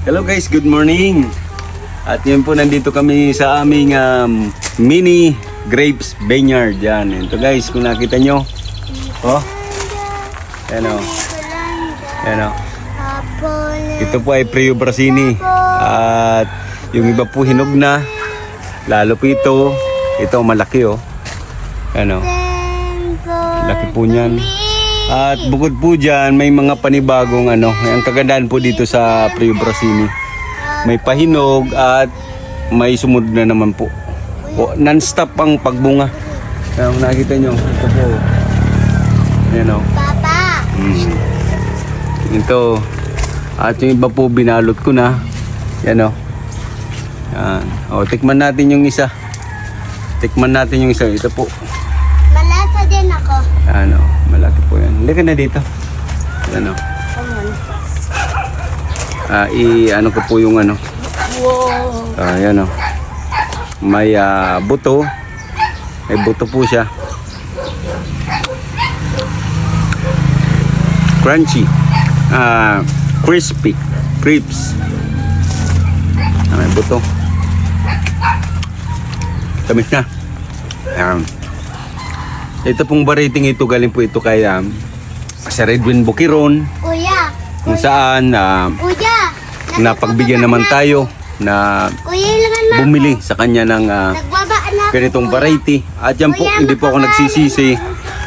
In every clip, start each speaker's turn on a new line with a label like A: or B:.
A: Hello guys, good morning. At yun po, nandito kami sa aming mini grapes vineyard. Yan, ito guys, kung nakita nyo. Oh, yan o. Yan o. Ito po ay Prio Brasini. At yung iba po hinog na. Lalo po ito. Ito malaki oh. Yan o. Laki po niyan. At bukod po dyan, may mga panibagong ano. Ang kagandahan po dito sa Prio Brasini, may pahinog at may sumunod na naman po. Non-stop ang pagbunga. Kung nakita nyo, ito po. Ayan o.
B: Papa!
A: Ito. At yung iba po, binalot ko na. Yan o. Yan. O, tikman natin yung isa. Tikman natin yung isa. Ito po.
B: Malasa din ako.
A: Ano, malaki po yan. Hindi ka na dito. Ano. Ano ko po yung ano.
B: Wow!
A: Ayan o. May buto. May buto po siya. Crunchy. Crispy. Crisps. May buto. Tamis na. Ayan. Ito pong bariting ito, galing po ito kay sa Redwin Boquiron,
B: Kuya!
A: kung saan
B: Kuya!
A: napagbigyan naman tayo na
B: Kuya, ilangan mo.
A: bumili sa kanya ng
B: Nagbabaan na ako,
A: ganitong
B: kuya.
A: variety. At yan po, hindi po ako nagsisisi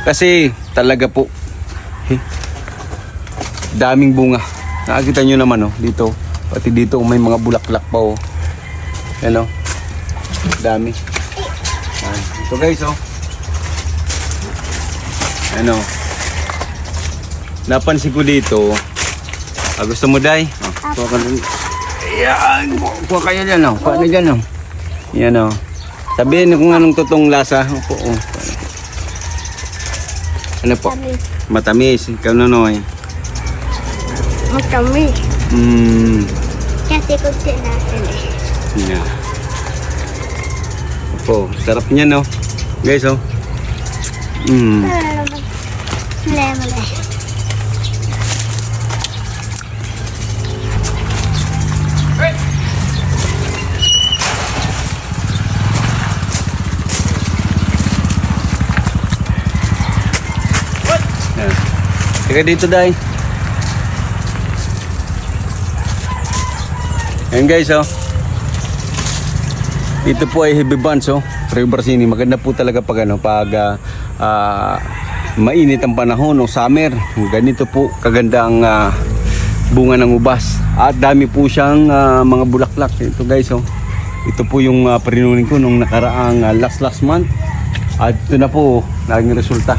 A: kasi talaga po daming bunga. Nakikita nyo naman oh, dito. Pati dito may mga bulaklak pa oh. Yan oh. Dami. Yan. Ito guys oh. Ano? Napansin ko dito. Gusto mo Day? Kuha ka dun. Ayan. Kuha kayo dyan oh. Kuha na dyan oh. Yan oh. Sabihin kung anong totoong lasa. Opo oh. Ano po? Matamis. Ikaw Nonoy.
B: Matami. Kasi kunti natin eh.
A: Yeah. Opo. Sarap niya no. Guys oh.
B: Mali.
A: Yan. Teka dito Day. Ayan guys oh. Ito po ay heavy buns oh. Prio Brasini. Maganda po talaga pag ano, pag mainit ang panahon o summer. Ganito po kaganda ang bunga ng ubas. At dami po siyang mga bulaklak. Ito guys oh. Ito po yung parinunin ko nung nakaraang last month. At ito na po naging resulta.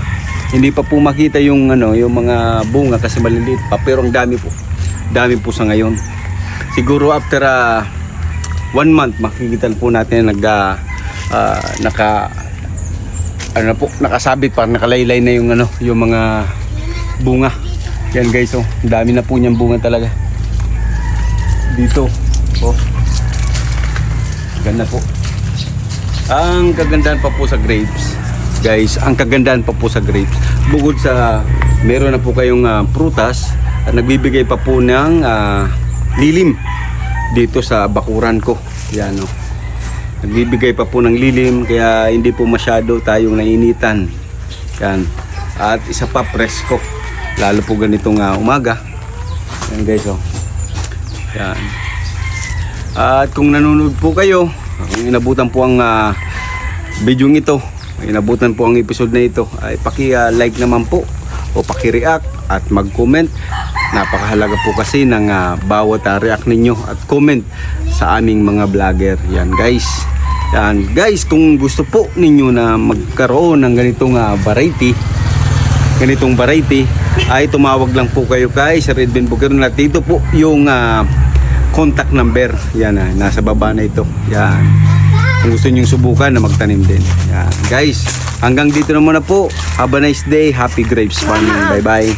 A: Hindi pa po makita yung ano, yung mga bunga kasi maliliit pa, pero ang dami po. Dami po sa ngayon. Siguro after 1 month makikita po natin nakasabit pa, nakalaylay na yung ano, yung mga bunga. Yan guys oh, dami na po niyang bunga talaga. Dito. Oh. Ganda po. Ang kagandahan pa po sa grapes. Guys, ang kagandahan pa po sa grapes, bukod sa meron na po kayong prutas at nagbibigay pa po ng lilim dito sa bakuran ko. Yan o. Nagbibigay pa po ng lilim kaya hindi po masyado tayong nainitan. Yan. At isa pa presko. Lalo po ganitong umaga. Yan guys o. Yan. At kung nanonood po kayo, kung inabutan po ang video ito, inabutan po ang episode na ito, ay paki-like naman po o paki-react at mag-comment. Napakahalaga po kasi ng bawat react ninyo at comment sa aming mga vlogger. Yan guys. Yan guys, kung gusto po ninyo na magkaroon ng ganitong variety, ay tumawag lang po kayo kay Sir Redwin Boquiron. At dito po yung contact number. Yan nasa baba na ito. Yan. Kung gusto nyo subukan na magtanim din. Yan. Guys, hanggang dito na muna po. Have a nice day. Happy grapes farming. Bye bye.